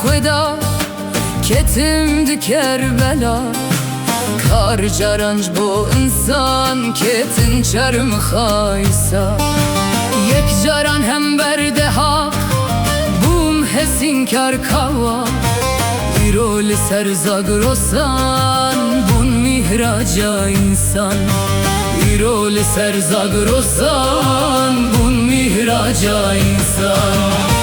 خدا کتم کربلا کار جرنج با انسان کتن چرم خایسا یک جران هم برده ها بوم حسین کار کوا ایرول سرزاگروسان بون میهراجا انسان ایرول سرزاگروسان بون میهراجا انسان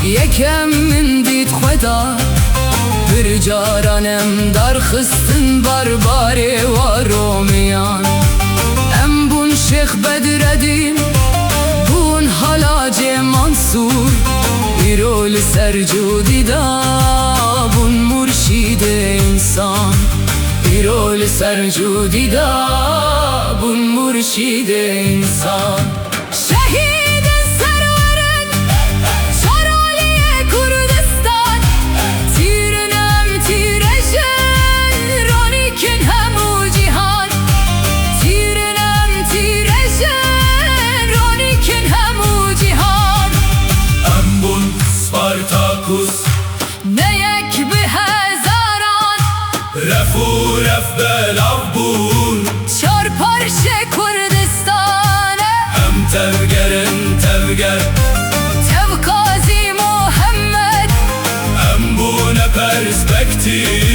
یکم من دید خدا bir جارانم در خستن برباری و رومیان ام بون شیخ بدردین بون حلاج منصور ایرول سرجودی دا بون مرشید انسان ایرول سرجودی دا بون مرشید انسان نیک به هزاران رفو رف بلاو بود چار پارچه کردستانه هم تفگرن تفگر تفقازی محمد هم بونه پرسپکتیو